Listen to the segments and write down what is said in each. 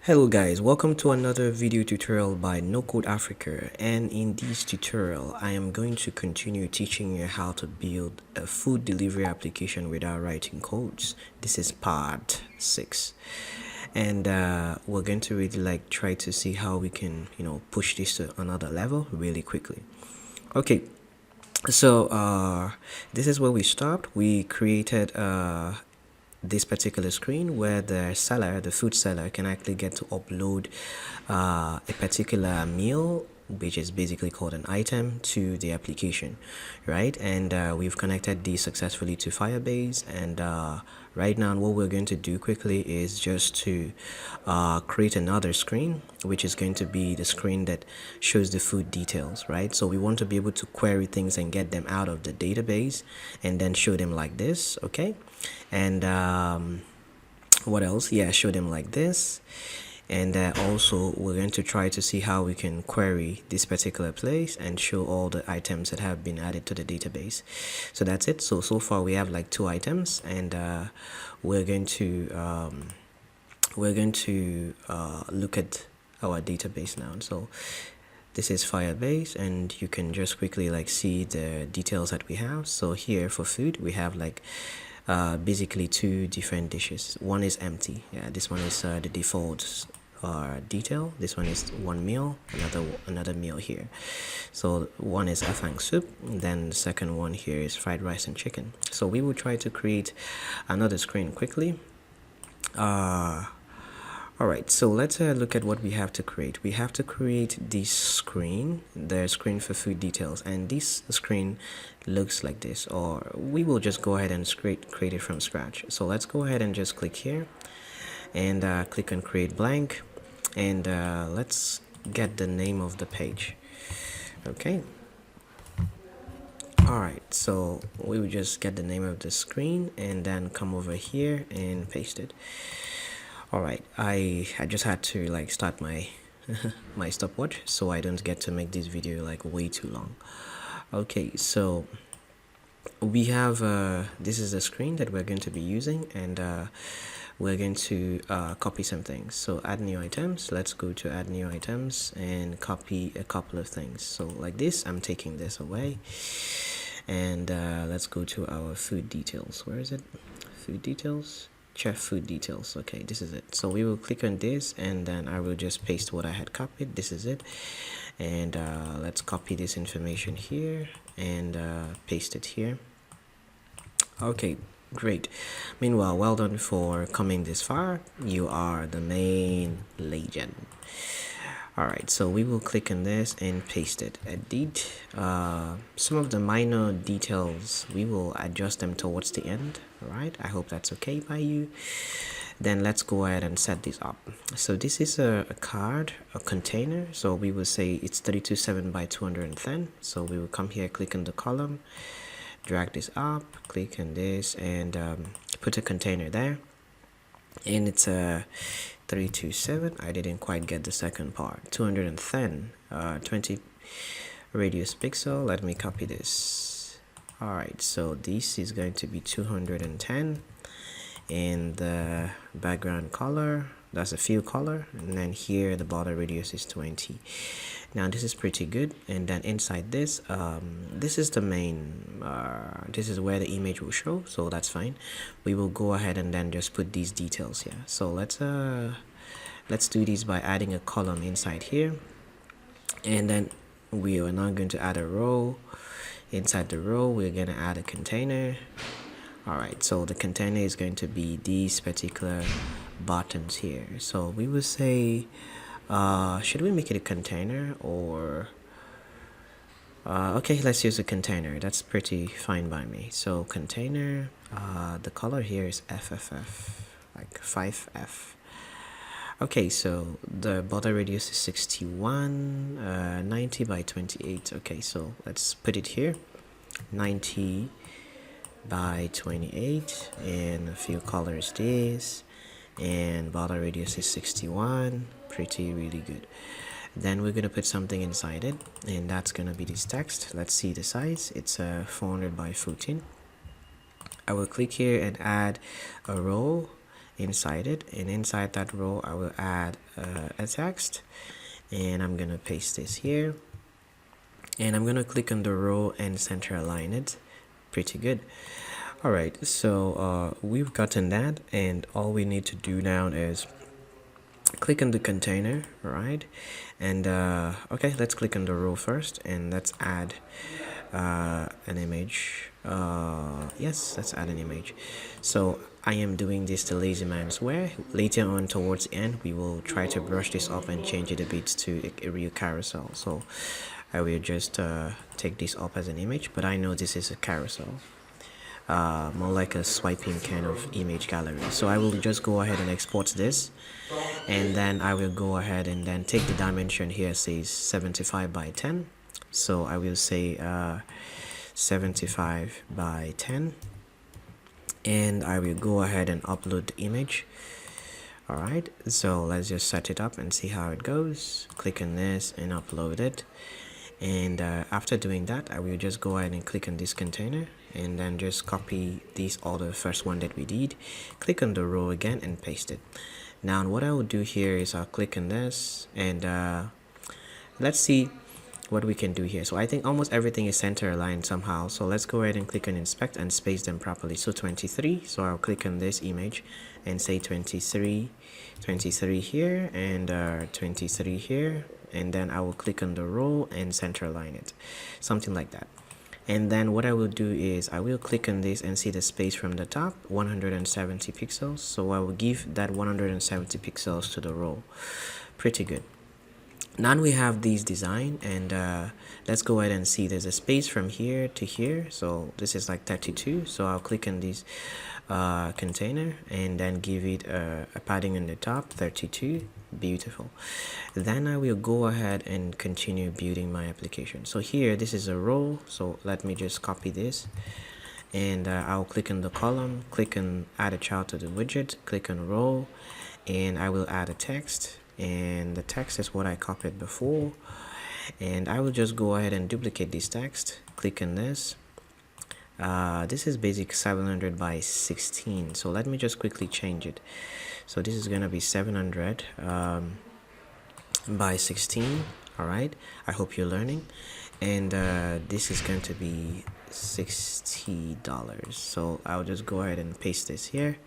Hello guys, welcome to another video tutorial by Nocode Africa, and in this tutorial I am going to continue teaching you how to build a food delivery application without writing codes. This is part 6, and we're going to really try to see how we can push this to another level really quickly. Okay, so this is where we stopped. We created this particular screen where the seller, the food seller, can actually get to upload a particular meal, which is basically called an item, to the application, right? And we've connected these successfully to Firebase, and right now what we're going to do quickly is just to create another screen, which is going to be the screen that shows the food details, right? So we want to be able to query things and get them out of the database and then show them like this, okay? And what else? Yeah, show them like this. And also we're going to try to see how we can query this particular place and show all the items that have been added to the database. So that's it. So far we have like 2 items, and we're going to look at our database now. So this is Firebase, and you can just quickly see the details that we have. So here for food we have basically 2 different dishes. One is empty. Yeah, this one is the default detail. This one is one meal, another meal here. So one is afang soup, and then the second one here is fried rice and chicken. So we will try to create another screen quickly. Alright, so let's look at what we have to create. We have to create this screen, the screen for food details, and this screen looks like this, or we will just go ahead and create it from scratch. So let's go ahead and just click here and click on create blank, and let's get the name of the page. Okay. Alright, so we will just get the name of the screen and then come over here and paste it. Alright, I just had to start my my stopwatch so I don't get to make this video way too long. Okay, so we have this is the screen that we're going to be using, and we're going to copy some things. So add new items. Let's go to add new items and copy a couple of things. So like this, I'm taking this away, and let's go to our food details. Where is it? Food details. Chef food details. Okay, this is it. So we will click on this, and then I will just paste what I had copied. This is it, and let's copy this information here and paste it here. Okay, great. Meanwhile, well done for coming this far. You are the main legend. Alright, so we will click on this and paste it. Edit. Some of the minor details, we will adjust them towards the end. Alright, I hope that's okay by you. Then let's go ahead and set this up. So this is a card, a container. So we will say it's 32.7 by 210. So we will come here, click on the column, drag this up, click on this, and put a container there. And it's a 327. I didn't quite get the second part. 210 20 radius pixel. Let me copy this. Alright, so this is going to be 210, and the background color, that's a fill color, and then here the border radius is 20. Now this is pretty good. And then inside this, this is the main this is where the image will show, so that's fine. We will go ahead and then just put these details here. So let's do this by adding a column inside here, and then we are now going to add a row. Inside the row we're going to add a container. Alright, so the container is going to be these particular buttons here. So we will say, should we make it a container, or okay, let's use a container. That's pretty fine by me. So container, the color here is FFF, like 5F. Okay, so the border radius is 61, 90 by 28. Okay, so let's put it here, 90 by 28, and a few colors this, and border radius is 61. Pretty really good. Then we're gonna put something inside it, and that's gonna be this text. Let's see the size. It's 400 by 14. I will click here and add a row, inside it, and inside that row I will add a text, and I'm gonna paste this here, and I'm gonna click on the row and center align it. Pretty good. All right, so we've gotten that, and all we need to do now is click on the container, right? And okay, let's click on the row first, and let's add an image. Yes, let's add an image. So I am doing this the lazy man's way. Later on towards the end, we will try to brush this up and change it a bit to a real carousel. So I will just take this up as an image, but I know this is a carousel, more like a swiping kind of image gallery. So I will just go ahead and export this, and then I will go ahead and then take the dimension here, says 75 by 10. So I will say 75 by 10, and I will go ahead and upload the image. Alright, so let's just set it up and see how it goes. Click on this and upload it, and after doing that, I will just go ahead and click on this container, and then just copy this other first one that we did, click on the row again and paste it. Now what I will do here is I'll click on this, and let's see what we can do here. So I think almost everything is center aligned somehow, so let's go ahead and click on inspect and space them properly. So 23, so I'll click on this image and say 23 here, and 23 here, and then I will click on the row and center align it, something like that. And then what I will do is I will click on this and see the space from the top, 170 pixels. So I will give that 170 pixels to the row. Pretty good. Now we have these design, and let's go ahead and see there's a space from here to here. So this is like 32. So I'll click on this container and then give it a padding on the top, 32. Beautiful. Then I will go ahead and continue building my application. So here, this is a row, so let me just copy this, and I'll click on the column, click on add a child to the widget, click on row, and I will add a text, and the text is what I copied before, and I will just go ahead and duplicate this text, click on this. This is basic 700 by 16, so let me just quickly change it. So this is gonna be 700 by 16. All right, I hope you're learning. And this is going to be $60. So I'll just go ahead and paste this here,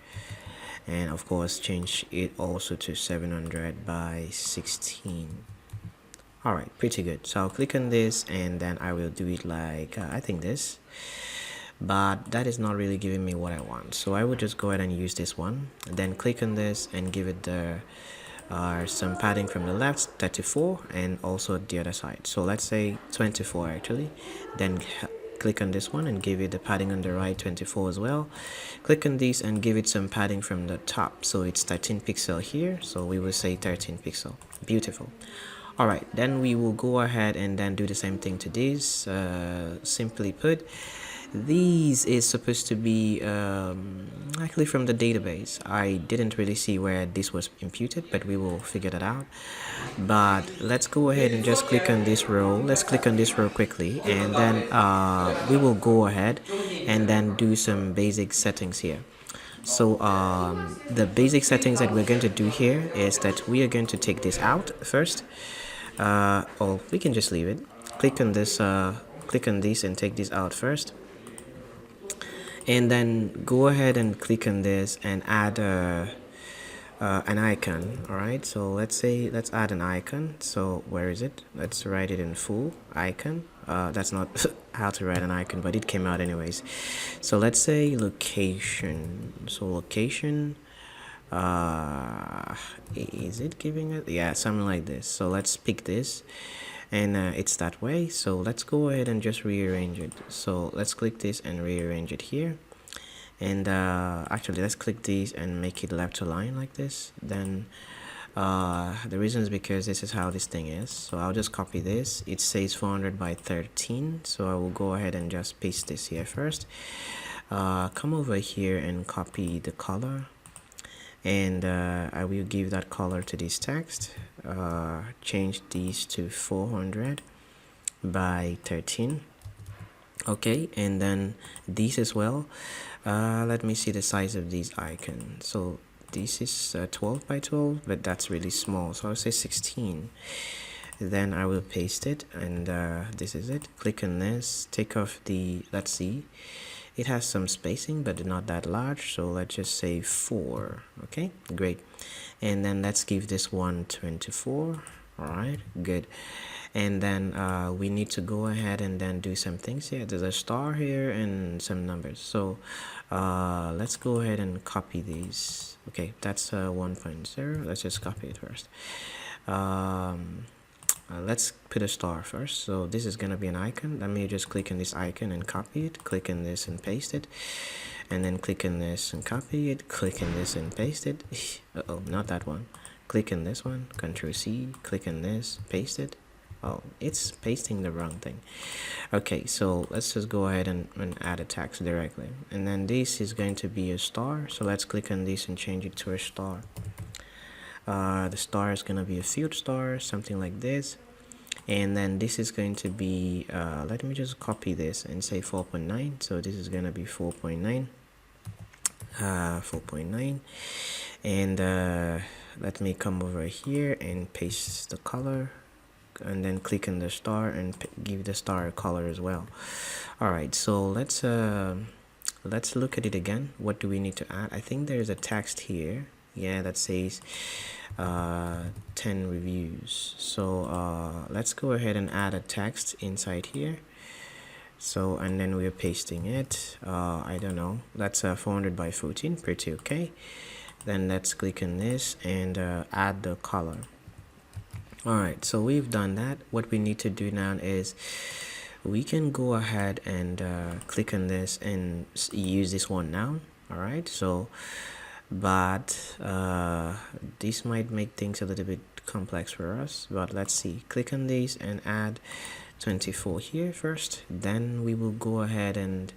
and of course change it also to 700 by 16. All right, pretty good. So I'll click on this, and then I will do it like I think this, but that is not really giving me what I want. So I will just go ahead and use this one, and then click on this and give it the some padding from the left, 34, and also the other side. So let's say 24 actually. Then click on this one and give it the padding on the right, 24 as well. Click on this and give it some padding from the top, so it's 13 pixel here, so we will say 13 pixel. Beautiful. All right, then we will go ahead and then do the same thing to this. Simply put, these is supposed to be actually from the database. I didn't really see where this was imputed, but we will figure that out. But let's go ahead and just click on this row. Let's click on this row quickly, and then we will go ahead and then do some basic settings here. So the basic settings that we're going to do here is that we are going to take this out first, or we can just leave it. Click on this and take this out first, and then go ahead and click on this and add an icon. All right, so let's add an icon. So where is it? Let's write it in full icon. That's not how to write an icon, but it came out anyways. So let's say location. So location, is it giving it? Yeah, something like this. So let's pick this, and it's that way. So let's go ahead and just rearrange it. So let's click this and rearrange it here, and actually let's click this and make it left align like this. Then the reason is because this is how this thing is. So I'll just copy this. It says 400 by 13, so I will go ahead and just paste this here first. Come over here and copy the color, and I will give that color to this text. Change these to 400 by 13. Okay, and then these as well. Let me see the size of these icons. So this is 12 by 12, but that's really small, so I'll say 16. Then I will paste it, and this is it. Click on this, take off the, let's see, it has some spacing but not that large, so let's just say 4. Okay, great. And then let's give this one 24. All right, good. And then we need to go ahead and then do some things here. There's a star here and some numbers, so let's go ahead and copy these. Okay, that's 1.0. Let's just copy it first. Let's put a star first. So this is gonna be an icon. Let me just click on this icon and copy it, click on this and paste it, and then click on this and copy it, click on this and paste it. Uh-oh, not that one. Click on this one, Control C, click on this, paste it. Oh, it's pasting the wrong thing. Okay, so let's just go ahead and add a text directly, and then this is going to be a star, so let's click on this and change it to a star. The star is going to be a field star, something like this. And then this is going to be let me just copy this and say 4.9. So this is going to be 4.9, 4.9. And let me come over here and paste the color, and then click on the star and give the star a color as well. All right, so let's look at it again. What do we need to add? I think there's a text here, yeah, that says 10 reviews. So let's go ahead and add a text inside here. So, and then we're pasting it. I don't know, that's 400 by 14, pretty okay. Then let's click on this and add the color. All right, so we've done that. What we need to do now is we can go ahead and click on this and use this one now. All right, so but this might make things a little bit complex for us, but let's see. Click on this and add 24 here first, then we will go ahead and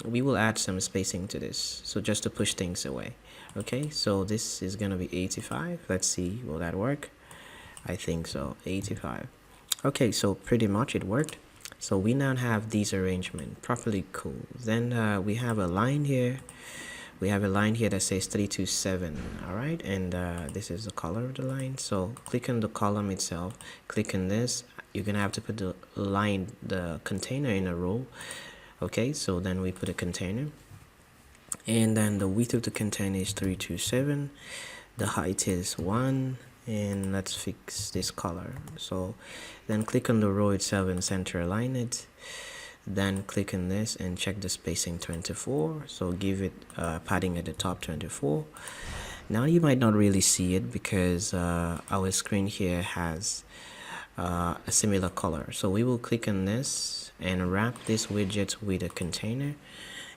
we will add some spacing to this, so just to push things away. Okay, so this is gonna be 85. Let's see, will that work? I think so, 85. Okay, so pretty much it worked. So we now have these arrangement properly cool. Then we have a line here. We have a line here that says 327. All right, and this is the color of the line. So click on the column itself, click on this. You're gonna have to put the line, the container in a row. Okay, so then we put a container, and then the width of the container is 327, the height is 1, and let's fix this color. So then click on the row itself and center align it. Then click on this and check the spacing 24, so give it padding at the top 24. Now you might not really see it because our screen here has a similar color, so we will click on this and wrap this widget with a container,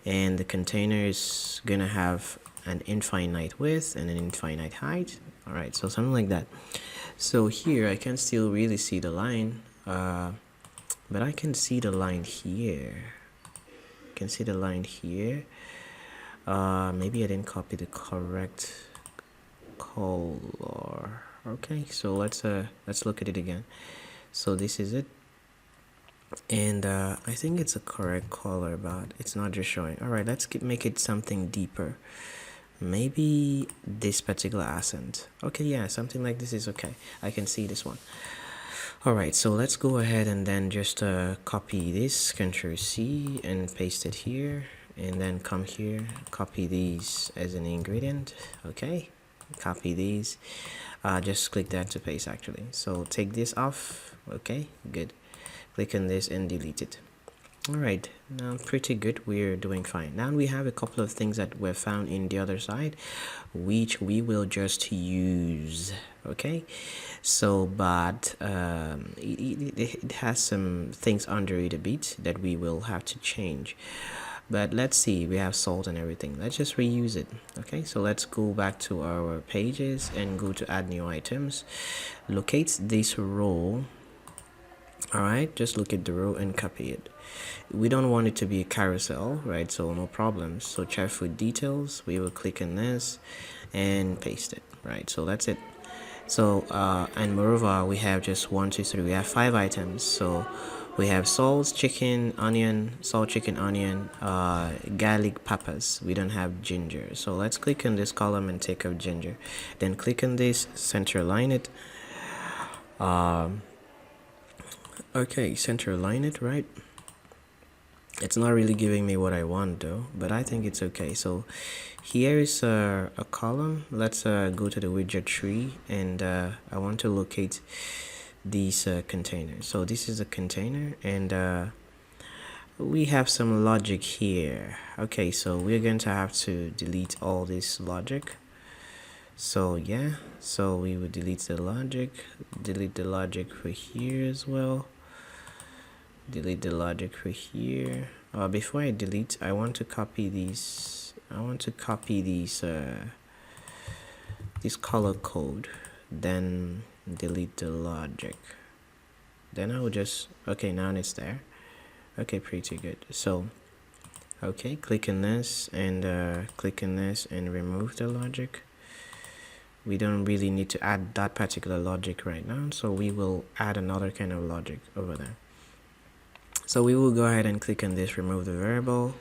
and the container is gonna have an infinite width and an infinite height. All right, so something like that. So here I can still really see the line, but I can see the line here. I can see the line here. Maybe I didn't copy the correct color. Okay, so let's look at it again. So this is it, and I think it's a correct color, but it's not just showing. All right, let's make it something deeper. Maybe this particular accent. Okay, yeah, something like this is okay. I can see this one. Alright, so let's go ahead and then just copy this, Ctrl C, and paste it here, and then come here, copy these as an ingredient. Okay, copy these, just click that to paste actually. So take this off. Okay, good. Click on this and delete it. Alright, now pretty good, we're doing fine. Now we have a couple of things that were found in the other side, which we will just use. Okay, so but it has some things under it a bit that we will have to change, but let's see, we have salt and everything. Let's just reuse it. Okay, so let's go back to our pages and go to add new items, locate this row. All right, just look at the row and copy it. We don't want it to be a carousel, right? So no problems. So check for details, we will click on this and paste it. Right, so that's it. So and moreover, we have just 1 2 3, we have 5 items, so We have salt, chicken, onion, garlic, peppers. We don't have ginger. So let's click on this column and take out ginger. Then click on this, center line it. Okay, center line it, right? It's not really giving me what I want though, but I think it's okay. So here is a column. Let's go to the widget tree, and I want to locate these containers. So this is a container, and we have some logic here. Okay, so we're going to have to delete all this logic. So yeah, so we would delete the logic for here as well. Delete the logic for here. Before I delete, I want to copy these. This color code, then delete the logic. Then I will just, okay, now it's there. Okay, pretty good. So okay, click on this and remove the logic. We don't really need to add that particular logic right now, so we will add another kind of logic over there. So we will go ahead and click on this, remove the variable,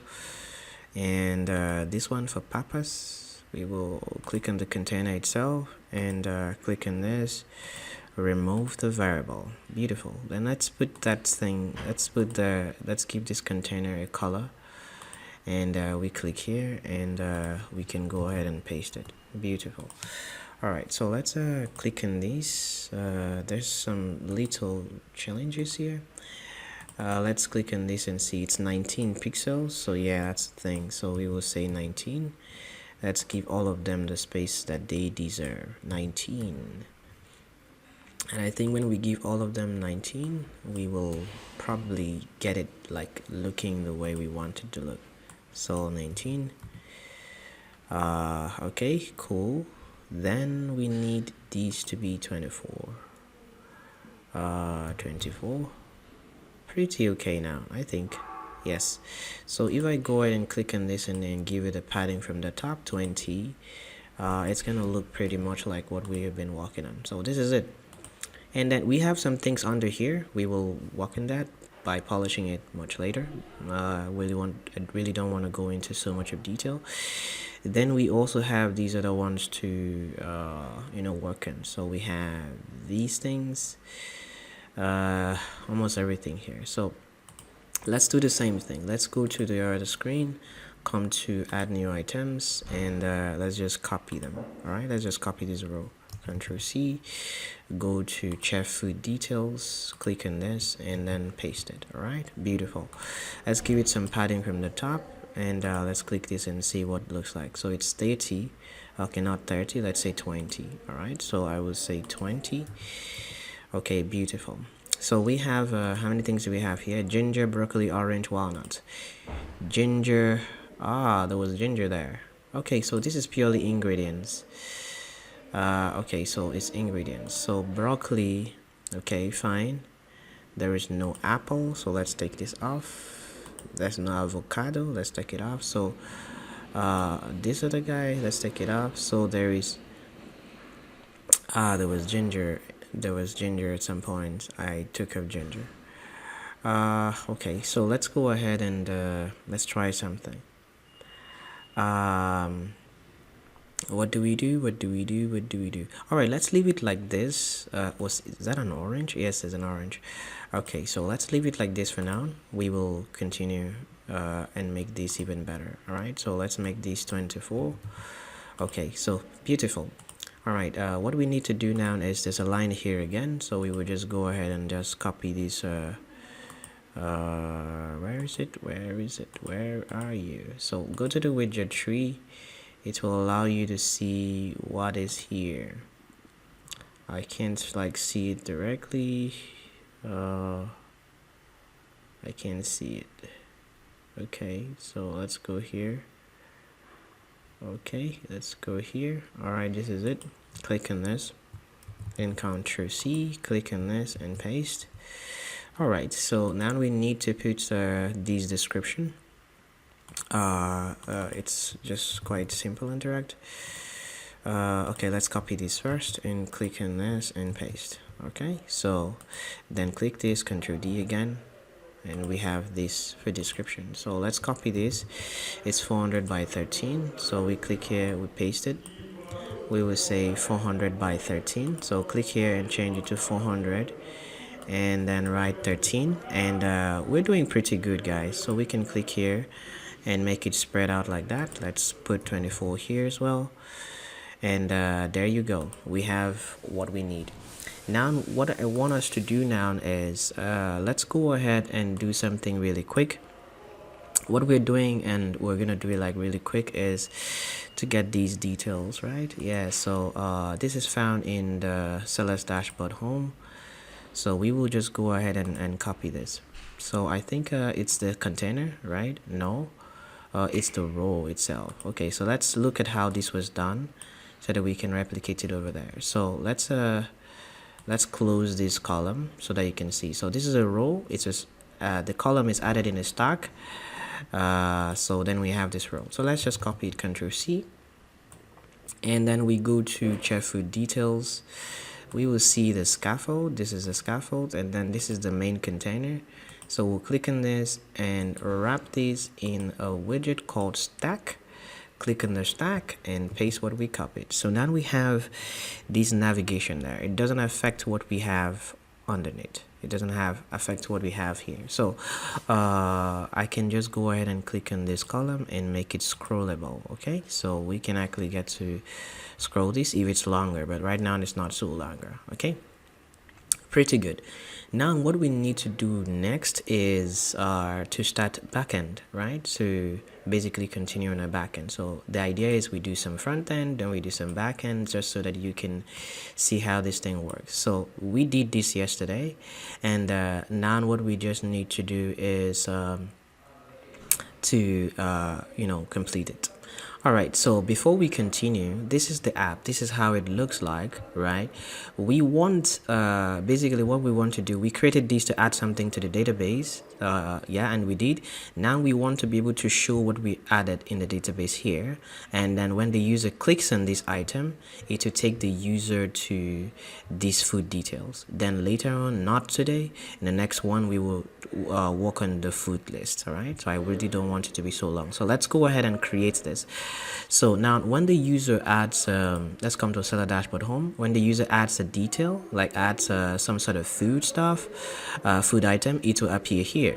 and this one for purpose, we will click on the container itself and click on this, remove the variable. Beautiful. Then let's put that thing, let's give this container a color, and we click here, and we can go ahead and paste it. Beautiful. Alright, so let's click on these. There's some little challenges here. Let's click on this and see it's 19 pixels. So yeah, that's the thing. So we will say 19. Let's give all of them the space that they deserve. 19. And I think when we give all of them 19, we will probably get it like looking the way we want it to look. So 19. Okay, cool. Then we need these to be 24. 24. Pretty okay now, I think. Yes. So if I go ahead and click on this and then give it a padding from the top, 20, it's gonna look pretty much like what we have been working on. So this is it. And then we have some things under here. We will work on that by polishing it much later. I really don't want to go into so much of detail. Then we also have these other ones to work on. So we have these things, almost everything here. So let's do the same thing. Let's go to the other screen, come to add new items, and let's just copy them. All right, let's just copy this row. Control C, go to chef food details, click on this, and then paste it. All right, beautiful. Let's give it some padding from the top, and let's click this and see what it looks like. So it's 30. Okay, not 30, let's say 20. All right, so I will say 20. Okay, beautiful. So we have how many things do we have here? Ginger, broccoli, orange, walnut. Ginger. There was ginger there. Okay, so this is purely ingredients. Okay, so it's ingredients. So broccoli, okay, fine. There is no apple, so let's take this off. There's no avocado, let's take it off. So this other guy, let's take it off. So there is there was ginger at some point. I took off ginger. Okay, so let's go ahead and let's try something. What do we do? All right, let's leave it like this. Is that an orange? Yes, it's an orange. Okay, so let's leave it like this for now. We will continue and make this even better. All right, so let's make this 24. Okay, so beautiful. All right, what we need to do now is there's a line here again, so we will just go ahead and just copy this. Where is it? Where are you? So go to the widget tree. It will allow you to see what is here. I can't like see it directly. I can't see it. Okay, so let's go here. Okay, let's go here. Alright, this is it. Click on this, then Ctrl C, click on this and paste. Alright, so now we need to put this description. It's just quite simple and direct. Okay, let's copy this first and click on this and paste. Okay, so then click this, Ctrl D again, and we have this for description. So let's copy this. It's 400 by 13. So we click here, we paste it. We will say 400 by 13. So click here and change it to 400 and then write 13. And we're doing pretty good, guys. So we can click here and make it spread out like that. Let's put 24 here as well. And there you go. We have what we need. Now what I want us to do now is let's go ahead and do something really quick. What we're doing, and we're gonna do it like really quick, is to get these details, right? Yeah, so this is found in the seller's dashboard home. So we will just go ahead and copy this. So I think it's the container, right? No, it's the row itself. Okay, so let's look at how this was done so that we can replicate it over there. So let's close this column so that you can see. So this is a row. It's just the column is added in a stack. So then we have this row. So let's just copy it, Ctrl+C, and then we go to chef food details. We will see the scaffold. This is the scaffold, and then this is the main container. So we'll click on this and wrap this in a widget called stack. Click on the stack and paste what we copied. So now we have this navigation there. It doesn't affect what we have underneath. It doesn't affect what we have here. So I can just go ahead and click on this column and make it scrollable. Okay, so we can actually get to scroll this if it's longer, but right now it's not so longer. Okay, pretty good. Now what we need to do next is to start backend, right? So basically continue on a backend. So the idea is we do some front end, then we do some backend, just so that you can see how this thing works. So we did this yesterday, and now what we just need to do is to complete it. All right, so before we continue, this is the app. This is how it looks like, right? We want, basically what we want to do, we created this to add something to the database. Yeah, and we did. Now we want to be able to show what we added in the database here. And then when the user clicks on this item, it will take the user to these food details. Then later on, not today, in the next one, we will work on the food list. All right, so I really don't want it to be so long. So let's go ahead and create this. So now when the user adds, let's come to seller dashboard home. When the user adds a detail, like adds some sort of food stuff, food item, it will appear here.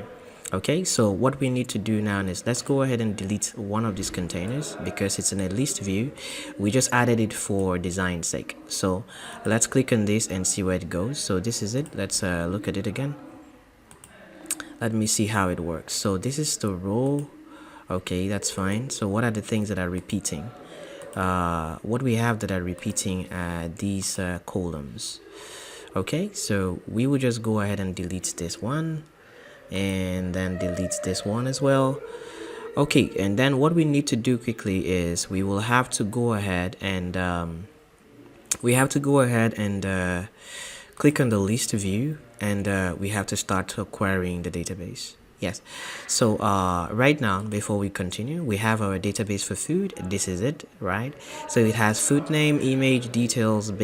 Okay, so what we need to do now is let's go ahead and delete one of these containers because it's in a list view. We just added it for design sake. So let's click on this and see where it goes. So this is it. Let's look at it again. Let me see how it works. So this is the row. Okay, that's fine. So what are the things that are repeating? What we have that are repeating these columns. Okay, so we will just go ahead and delete this one and then delete this one as well. Okay, and then what we need to do quickly is we will have to go ahead and click on the list view, and we have to start querying the database. Yes, so right now, before we continue, we have our database for food. This is it, right? So it has food name, image, details, the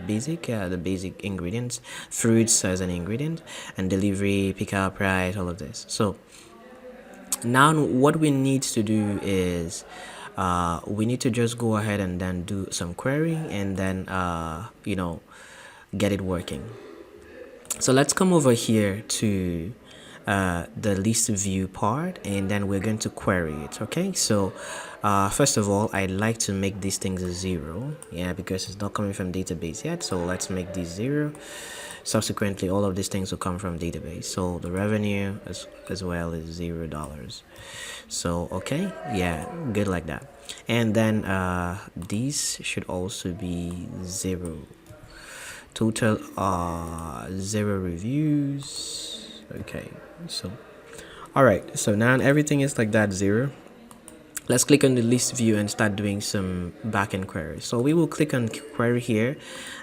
basic ingredients, fruits as an ingredient, and delivery, pickup, price, all of this. So now what we need to do is we need to just go ahead and then do some querying and then get it working. So let's come over here to the list view part, and then we're going to query it. Okay, so first of all, I'd like to make these things a 0, yeah, because it's not coming from database yet. So let's make this 0. Subsequently, all of these things will come from database. So the revenue as well is $0. So okay, yeah, good like that. And then these should also be 0. Total 0 reviews. Okay, so all right, so now everything is like that, 0. Let's click on the list view and start doing some backend queries. So we will click on query here,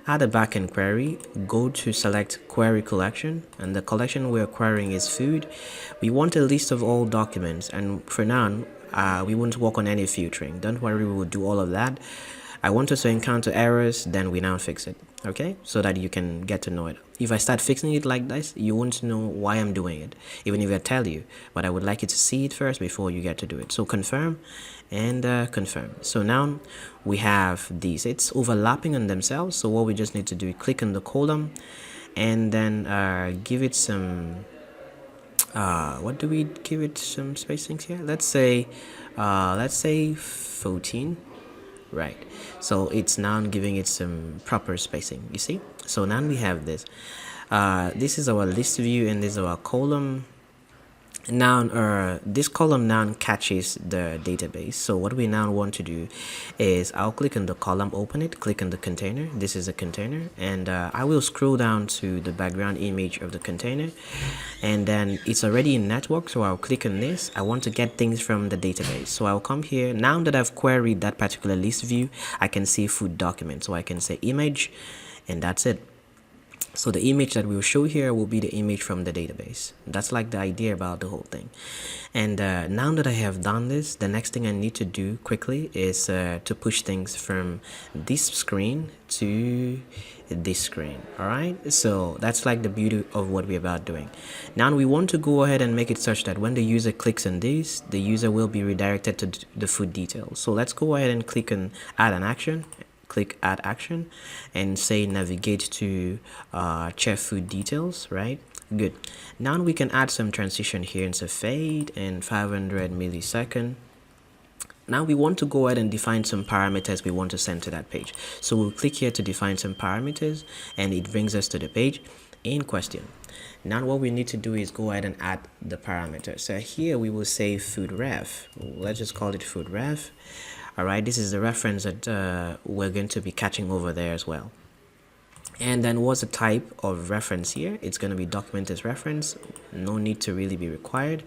add a backend query, go to select query collection, and the collection we're querying is food. We want a list of all documents, and for now we won't work on any filtering. Don't worry, we will do all of that I want us to encounter errors, then we now fix it. Okay, so that you can get to know it. If I start fixing it like this, you won't know why I'm doing it, even if I tell you, but I would like you to see it first before you get to do it. So confirm and confirm. So now we have these, it's overlapping on themselves. So what we just need to do is click on the column and then give it some what do we give it some spacings here? Let's say 14. Right, so it's now giving it some proper spacing, you see. So now we have this this is our list view and this is our column. Now this column now catches the database. So what we now want to do is I'll click on the column, open it, click on the container. This is a container, and I will scroll down to the background image of the container, and then it's already in network. So I'll click on this. I want to get things from the database, so I'll come here. Now that I've queried that particular list view, I can see food document, so I can say image, and that's it. So the image that we'll show here will be the image from the database. That's like the idea about the whole thing. And now that I have done this, the next thing I need to do quickly is to push things from this screen to this screen. All right, so that's like the beauty of what we're about doing. Now we want to go ahead and make it such that when the user clicks on this, the user will be redirected to the food details. So let's go ahead and click on add an action. Click add action and say navigate to chef food details. Right, good. Now we can add some transition here and say fade and 500 millisecond. Now we want to go ahead and define some parameters we want to send to that page. So we'll click here to define some parameters, and it brings us to the page in question. Now what we need to do is go ahead and add the parameters. So here we will say food ref. Let's just call it food ref. All right, this is the reference that we're going to be catching over there as well. And then what's the type of reference here? It's going to be document as reference. No need to really be required.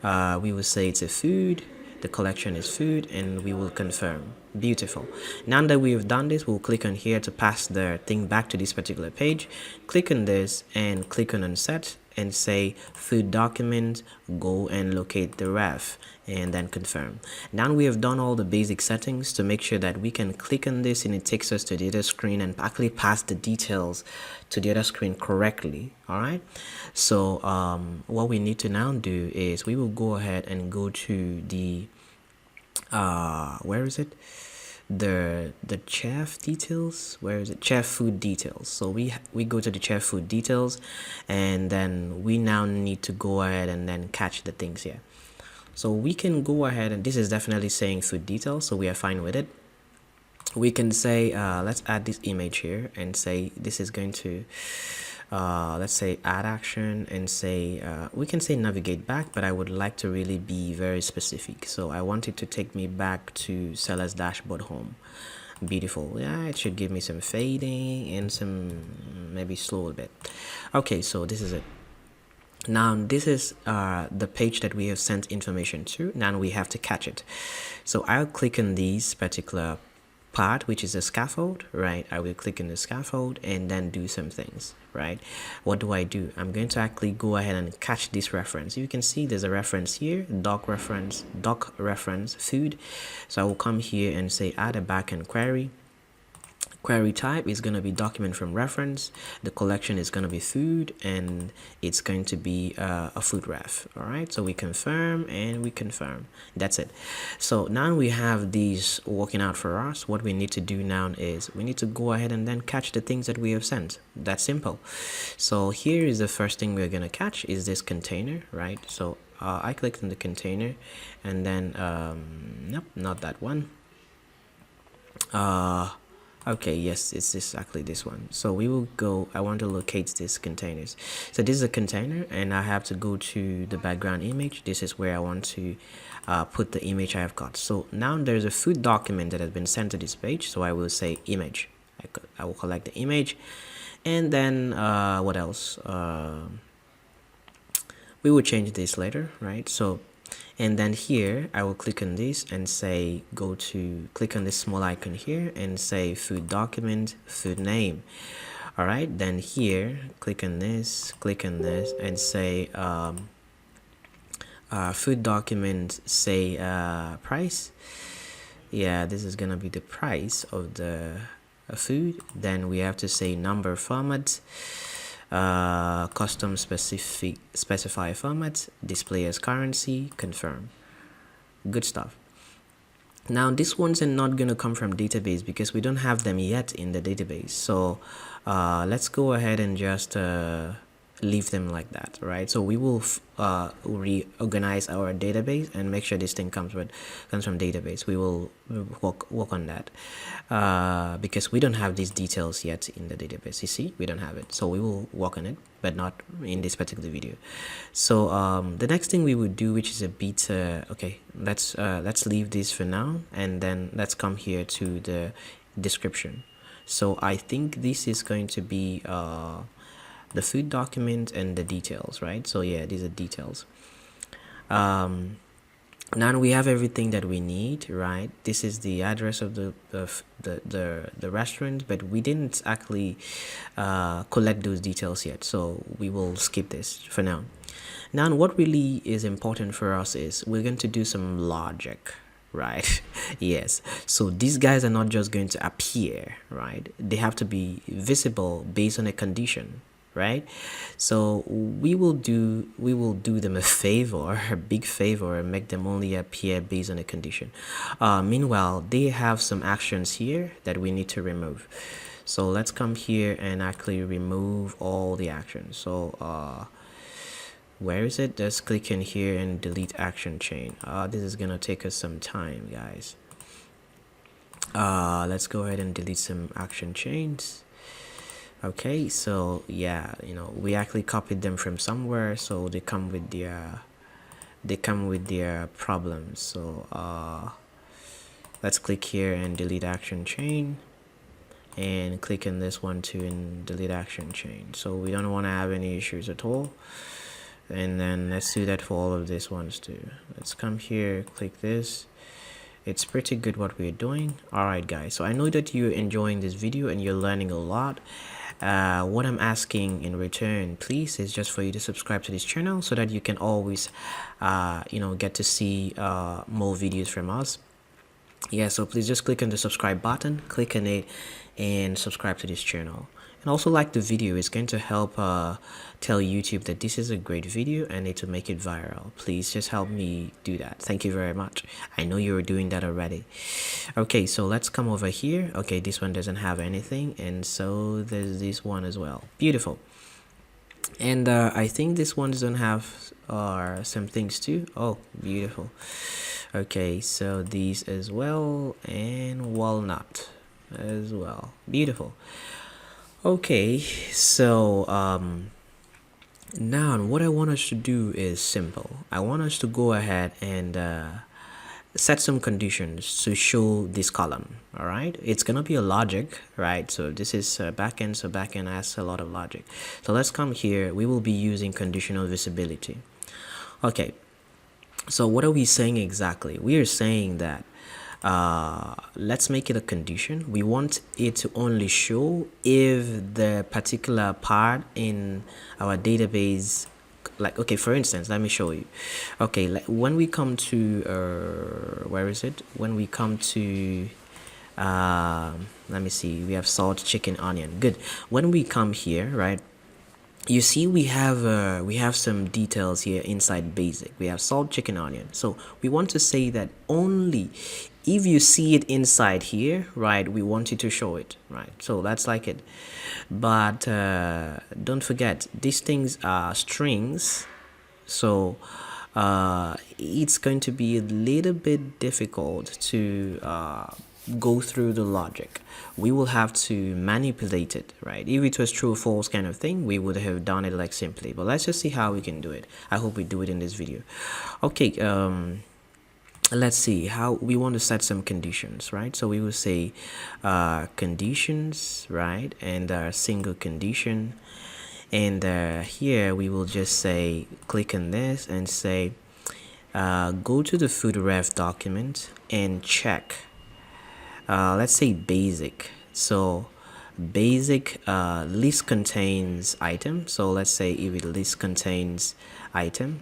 We will say it's a food. The collection is food, and we will confirm. Beautiful. Now that we have done this, we'll click on here to pass the thing back to this particular page. Click on this and click on unset and say food document, go and locate the ref, and then confirm. Now we have done all the basic settings to make sure that we can click on this and it takes us to the other screen and actually pass the details to the other screen correctly. All right, so what we need to now do is we will go ahead and go to the where is it, the chef details. Where is it? Chef food details. So we go to the chef food details, and then we now need to go ahead and then catch the things here. So we can go ahead, and this is definitely saying food details, so we are fine with it. We can say let's add this image here and say this is going to let's say add action and say we can say navigate back, but I would like to really be very specific. So I want it to take me back to seller's dashboard home. Beautiful. Yeah, it should give me some fading and some maybe slow a bit. Okay, so this is it. Now this is the page that we have sent information to. Now we have to catch it. So I'll click on these particular part, which is a scaffold, right? I will click on the scaffold and then do some things, right? What do? I'm going to actually go ahead and catch this reference. You can see there's a reference here, doc reference, food. So I will come here and say add a backend query. Query type is going to be document from reference. The collection is going to be food, and it's going to be a food ref. All right, so we confirm and we confirm. That's it. So now we have these working out for us. What we need to do now is we need to go ahead and then catch the things that we have sent. That's simple. So here is the first thing we're going to catch is this container, right? So I clicked on the container, and then nope, not that one. Okay, yes, it's exactly this one. So we will go, I want to locate these containers. So this is a container, and I have to go to the background image. This is where I want to put the image I have got. So now there's a food document that has been sent to this page. So I will say image. I will collect the image, and then what else? We will change this later, right? So, and then here I will click on this and say click on this small icon here and say food document, food name. All right, then here click on this and say food document, say price. yeah, this is gonna be the price of the food. Then we have to say number format, custom specify format, display as currency, confirm. Good stuff. Now these ones are not going to come from database because we don't have them yet in the database. So let's go ahead and just leave them like that, right? So we will reorganize our database and make sure this thing comes from database. We will work on that because we don't have these details yet in the database. You see, we don't have it, so we will work on it, but not in this particular video. So the next thing we would do, which is a bit okay, let's leave this for now, and then let's come here to the description. So I think this is going to be the food document and the details, right? So yeah, these are details. Now we have everything that we need, right? This is the address of the restaurant, but we didn't actually collect those details yet, so we will skip this for now. Now what really is important for us is we're going to do some logic, right? Yes, so these guys are not just going to appear, right? They have to be visible based on a condition, right? So we will do them a favor, a big favor, and make them only appear based on a condition. Meanwhile, they have some actions here that we need to remove. So let's come here and actually remove all the actions. So where is it? Let's click in here and delete action chain. This is gonna take us some time, guys. Let's go ahead and delete some action chains. Okay, so yeah, you know, we actually copied them from somewhere, so they come with their problems. So let's click here and delete action chain, and click on this one too and delete action chain. So we don't want to have any issues at all. And then let's do that for all of these ones too. Let's come here, click this. It's pretty good what we're doing. Alright guys, so I know that you're enjoying this video and you're learning a lot. What I'm asking in return, please, is just for you to subscribe to this channel so that you can always you know, get to see more videos from us. Yeah, so please just click on the subscribe button, click on it, and subscribe to this channel. And also like the video. It's going to help tell YouTube that this is a great video and need to make it viral. Please just help me do that. Thank you very much. I know you're doing that already. Okay, so let's come over here. Okay, this one doesn't have anything, and so there's this one as well. Beautiful. And I think this one doesn't have some things too. Oh, beautiful. Okay, so these as well, and walnut as well. Beautiful. Okay, so now what I want us to do is simple. I want us to go ahead and set some conditions to show this column. All right, it's gonna be a logic, right? So this is backend, so backend has a lot of logic. So let's come here. We will be using conditional visibility. Okay, so what are we saying exactly? We are saying that let's make it a condition. We want it to only show if the particular part in our database, like, okay, for instance, let me show you. Okay, like when we come to where is it? When we come to let me see, we have salt, chicken, onion. Good. When we come here, right, you see we have some details here inside basic. We have salt, chicken, onion. So we want to say that only if you see it inside here, right, we want you to show it, right? So that's like it. But don't forget, these things are strings, so it's going to be a little bit difficult to go through the logic. We will have to manipulate it, right? If it was true or false kind of thing, we would have done it like simply, but let's just see how we can do it. I hope we do it in this video. Okay, let's see how we want to set some conditions, right? So we will say conditions, right, and single condition, and here we will just say, click on this and say go to the food ref document and check, let's say basic. So basic list contains item. So let's say if it list contains item,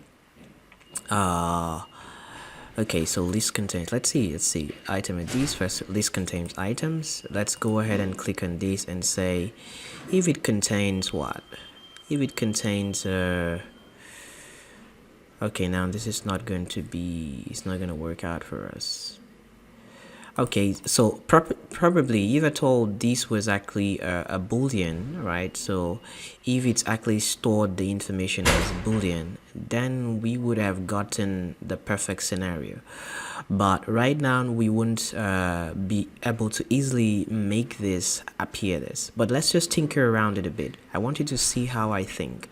Okay, so list contains, let's see item IDs first. List contains items. Let's go ahead and click on this and say if it contains what, if it contains okay, now this is not going to be, it's not going to work out for us. Okay, so probably if at all this was actually a boolean, right? So if it's actually stored the information as boolean, then we would have gotten the perfect scenario. But right now we won't be able to easily make this appear this. But let's just tinker around it a bit. I want you to see how I think.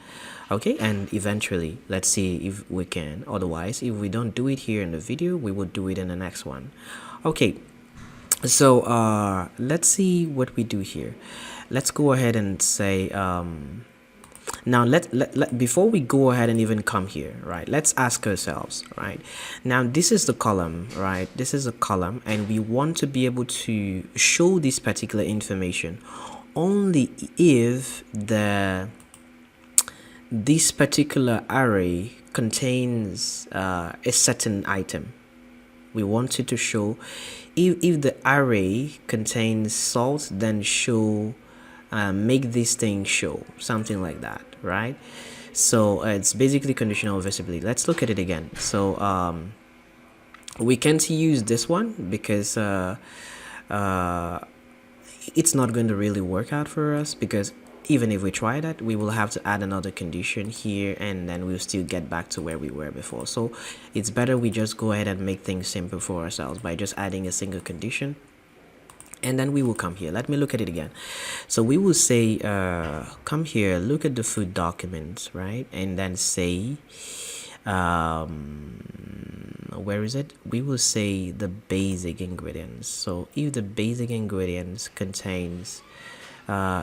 Okay, and eventually let's see if we can. Otherwise, if we don't do it here in the video, we will do it in the next one. Okay, so let's see what we do here. Let's go ahead and say now before we go ahead and even come here, right, let's ask ourselves, right, now this is the column, right, this is a column, and we want to be able to show this particular information only if this particular array contains a certain item. We want it to show if the array contains salt, then show make this thing show something like that, right? So it's basically conditional visibility. Let's look at it again. So we can't use this one because it's not going to really work out for us, because even if we try that, we will have to add another condition here, and then we'll still get back to where we were before. So it's better we just go ahead and make things simple for ourselves by just adding a single condition, and then we will come here. Let me look at it again. So we will say come here, look at the food documents, right, and then say where is it, we will say the basic ingredients. So if the basic ingredients contains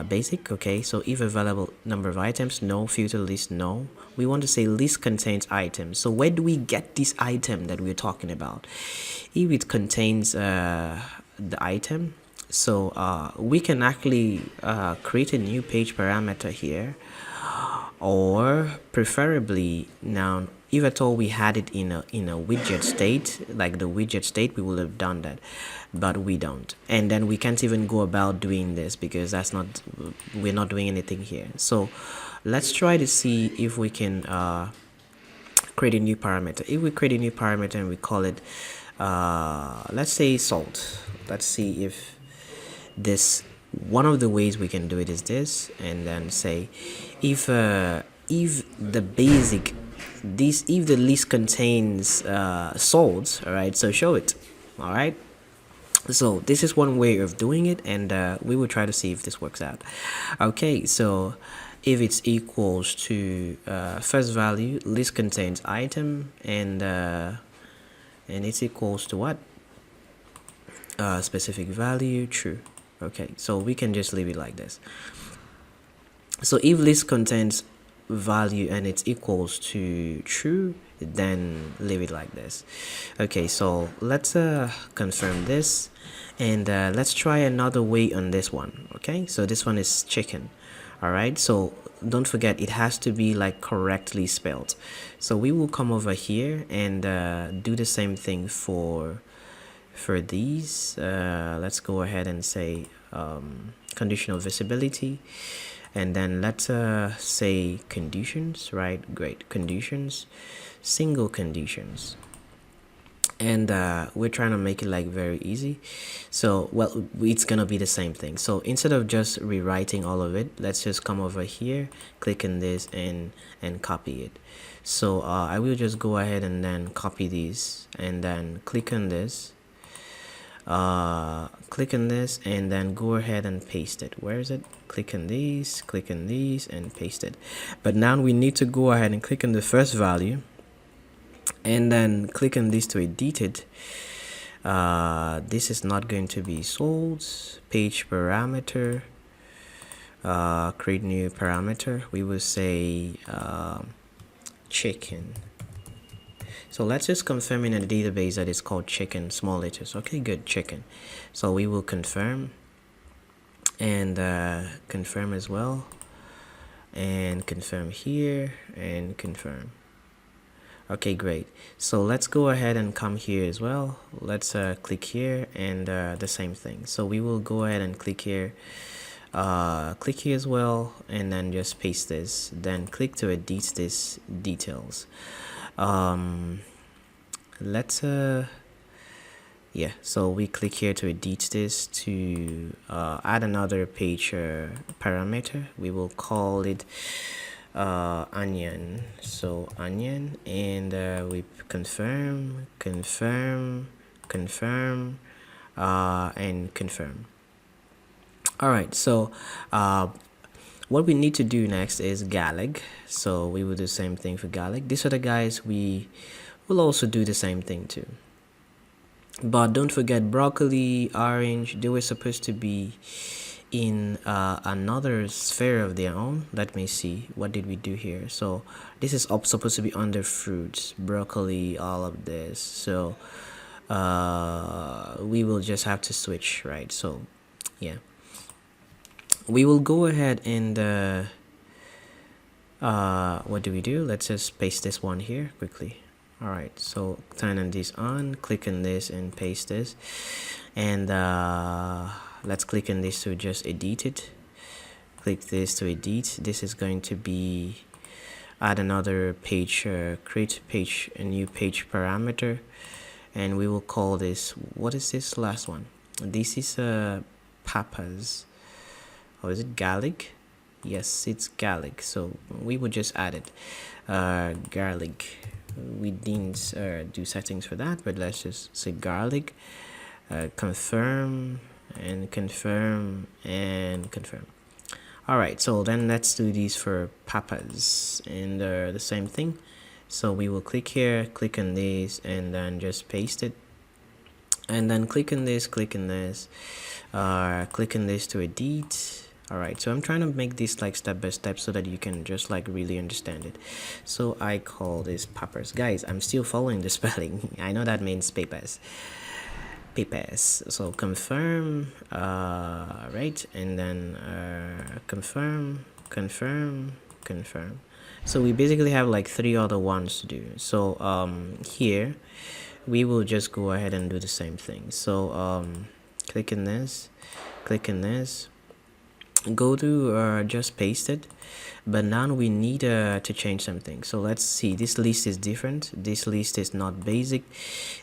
basic, okay, so if available number of items, no. Filter list, no. We want to say list contains items. So where do we get this item that we're talking about? If it contains the item, so we can actually create a new page parameter here, or preferably, now if at all we had it in a widget state, like the widget state, we will have done that, but we don't. And then we can't even go about doing this because that's not, we're not doing anything here. So let's try to see if we can create a new parameter. If we create a new parameter and we call it let's say salt, let's see if this, one of the ways we can do it is this, and then say if the basic, this, if the list contains salt, all right, so show it. All right, so this is one way of doing it, and we will try to see if this works out. Okay, so if it's equals to first value, list contains item, and it's equals to what, specific value, true. Okay, so we can just leave it like this. So if list contains value and it's equals to true, then leave it like this. Okay, so let's confirm this, and let's try another way on this one. Okay, so this one is chicken. All right, so don't forget it has to be like correctly spelled. So we will come over here and do the same thing for these. Let's go ahead and say conditional visibility, and then let's say conditions, right? Great, conditions, single conditions, and we're trying to make it like very easy. So well, it's gonna be the same thing. So instead of just rewriting all of it, let's just come over here, click on this, and copy it. So I will just go ahead and then copy these, and then click on this, and then go ahead and paste it. Where is it? Click on these, and paste it. But now we need to go ahead and click on the first value, and then click on this to edit it. This is not going to be sold. Page parameter, create new parameter. We will say chicken. So let's just confirm in a database that it's called chicken, small letters. Okay, good, chicken. So we will confirm, and confirm as well, and confirm here, and confirm. Okay, great. So let's go ahead and come here as well. Let's click here, and the same thing. So we will go ahead and click here as well, and then just paste this, then click to edit this details. Let's yeah, so we click here to edit this, to add another page parameter. We will call it onion. So onion, and we confirm, and confirm. All right, so what we need to do next is garlic. So we will do the same thing for garlic. These other guys, we will also do the same thing too. But don't forget broccoli, orange, they were supposed to be in another sphere of their own. Let me see, what did we do here? So this is supposed to be under fruits, broccoli, all of this. So we will just have to switch, right? So yeah, we will go ahead and what do we do? Let's just paste this one here quickly. All right, so turn on this on, click on this and paste this, and let's click on this to just edit it. Click this to edit. This is going to be add another page, create page, a new page parameter, and we will call this, what is this last one? This is peppers, or is it garlic? Yes, it's garlic, so we will just add it, garlic. We didn't do settings for that, but let's just say garlic, confirm and confirm and confirm. All right, so then let's do these for peppers, and the same thing. So we will click here, click on this, and then just paste it, and then click on this, click on this, click on this to edit. All right, so I'm trying to make this like step by step so that you can just like really understand it. So I call this peppers. Guys, I'm still following the spelling. I know that means papers. Papers. So confirm, right, and then confirm, confirm, confirm. So we basically have like 3 other ones to do. So here we will just go ahead and do the same thing. So click in this, click in this, go to just paste it, but now we need to change something. So let's see, this list is different, this list is not basic,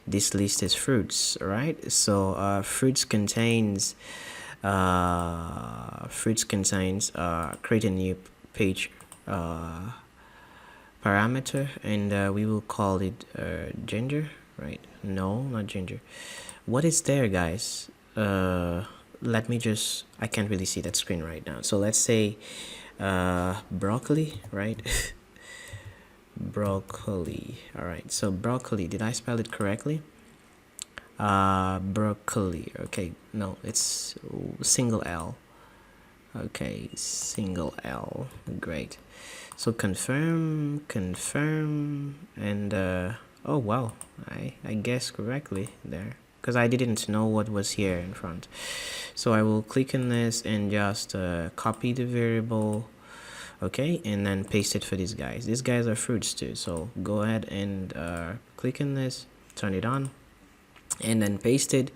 this list is fruits, right? So fruits contains create a new page parameter, and we will call it ginger, right? No, not ginger. What is there, guys? Let me just, I can't really see that screen right now, so let's say broccoli, right? Broccoli. All right, so broccoli, did I spell it correctly? Broccoli. Okay, no, it's single L. Okay, single L. Great. So confirm, confirm, and oh wow, I guessed correctly there, because I didn't know what was here in front. So I will click on this and just copy the variable, okay, and then paste it for these guys. These guys are fruits too, so go ahead and click on this, turn it on, and then paste it.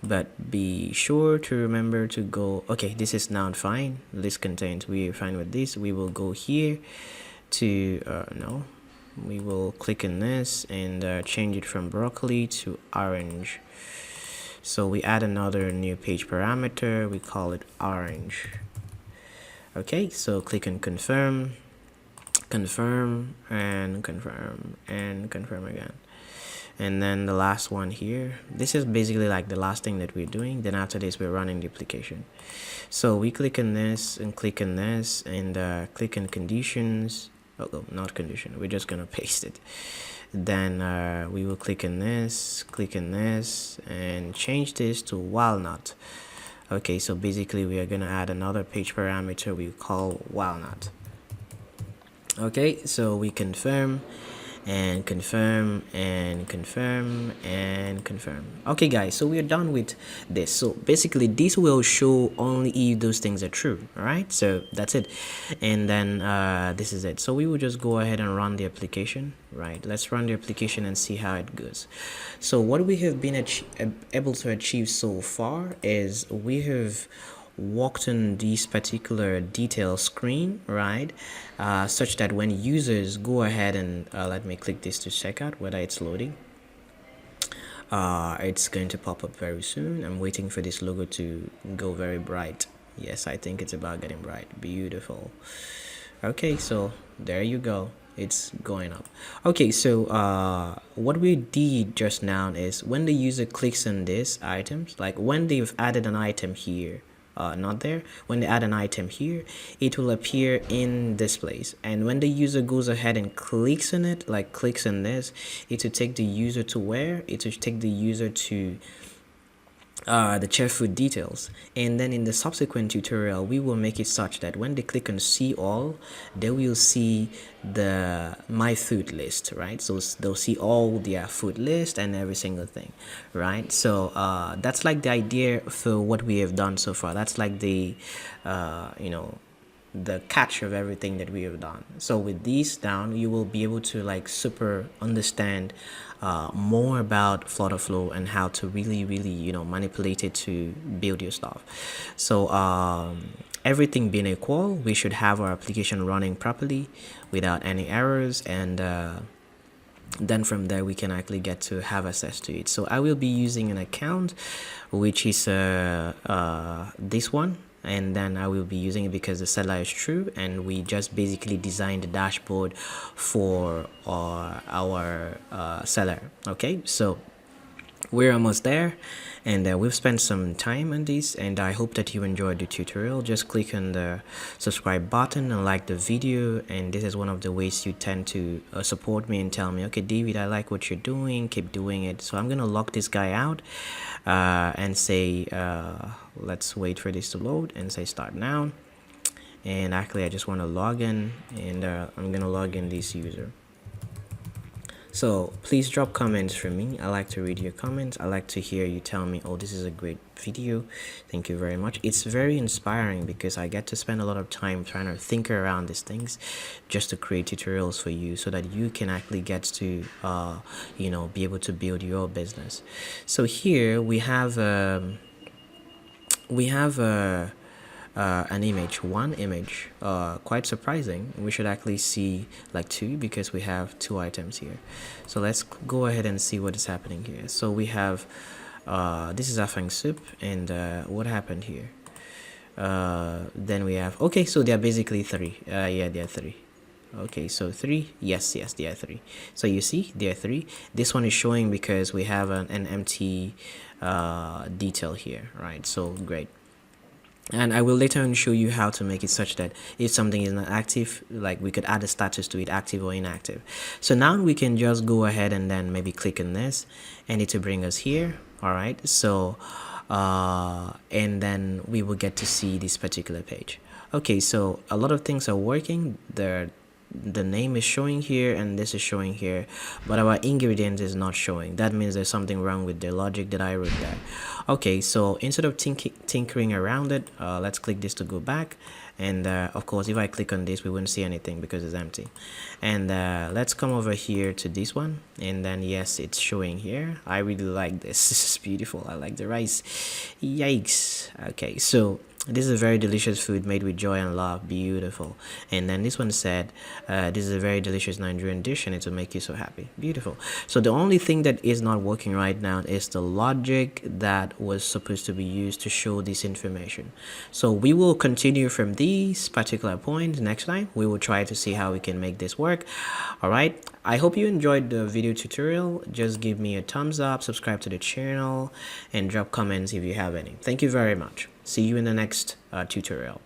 But be sure to remember to go, okay, this is now fine, this contains, we're fine with this. We will go here to no, we will click on this and change it from broccoli to orange. So we add another new page parameter, we call it orange. Okay, so click on confirm, confirm, and confirm, and confirm again. And then the last one here, this is basically like the last thing that we're doing. Then after this, we're running the application. So we click on this and click on this and click on conditions. Oh, not condition, we're just gonna paste it. Then we will click on this, and change this to walnut. Okay, so basically we are gonna add another page parameter we call walnut. Okay, so we confirm and confirm and confirm and confirm. Okay guys, so we are done with this. So basically this will show only if those things are true. All right, so that's it. And then this is it. So we will just go ahead and run the application. Right, let's run the application and see how it goes. So what we have been able to achieve so far is we have worked on this particular detail screen, right, such that when users go ahead and let me click this to check out whether it's loading. It's going to pop up very soon. I'm waiting for this logo to go very bright. Yes, I think it's about getting bright. Beautiful. Okay, so there you go, it's going up. Okay, so what we did just now is when the user clicks on these items, like when they've added an item here, not there, when they add an item here, it will appear in this place. And when the user goes ahead and clicks on it, like clicks on this, it will take the user to where? It will take the user to the chef food details. And then in the subsequent tutorial we will make it such that when they click on see all, they will see the my food list, right? So they'll see all their food list and every single thing, right? So that's like the idea for what we have done so far. That's like the you know, the catch of everything that we have done. So with these down, you will be able to like super understand more about FlutterFlow and how to really, you know, manipulate it to build your stuff. So everything being equal, we should have our application running properly without any errors, and then from there we can actually get to have access to it. So I will be using an account which is this one, and then I will be using it because the seller is true, and we just basically designed the dashboard for our seller. Okay, so we're almost there, and we've spent some time on this, and I hope that you enjoyed the tutorial. Just click on the subscribe button and like the video, and this is one of the ways you tend to support me and tell me, okay David, I like what you're doing, keep doing it. So I'm gonna lock this guy out and say let's wait for this to load and say start now. And actually I just want to log in, and I'm gonna log in this user. So please drop comments for me. I like to read your comments. I like to hear you tell me, oh, this is a great video. Thank you very much. It's very inspiring because I get to spend a lot of time trying to think around these things just to create tutorials for you so that you can actually get to you know, be able to build your business. So here we have an image, one image. Quite surprising. We should actually see like two because we have two items here. So let's go ahead and see what is happening here. So we have this is afang soup, and what happened here? Then we have, okay, so they are basically three. Yeah, they are three. Okay, so three, yes, they are three. So you see, they are three. This one is showing because we have an empty detail here, right? So great. And I will later on show you how to make it such that if something is not active, like we could add a status to it, active or inactive. So now we can just go ahead and then maybe click on this, and it will bring us here. All right, so and then we will get to see this particular page. Okay, so a lot of things are working. The name is showing here and this is showing here, but our ingredient is not showing. That means there's something wrong with the logic that I wrote there. Okay, so instead of tinkering around it, let's click this to go back, and of course if I click on this we won't see anything because it's empty. And let's come over here to this one, and then yes, it's showing here. I really like this. This is beautiful. I like the rice. Yikes. Okay, so this is a very delicious food made with joy and love. Beautiful. And then this one said, this is a very delicious Nigerian dish and it will make you so happy. Beautiful. So the only thing that is not working right now is the logic that was supposed to be used to show this information. So we will continue from these particular points next time. We will try to see how we can make this work. All right. I hope you enjoyed the video tutorial. Just give me a thumbs up, subscribe to the channel, and drop comments if you have any. Thank you very much. See you in the next tutorial.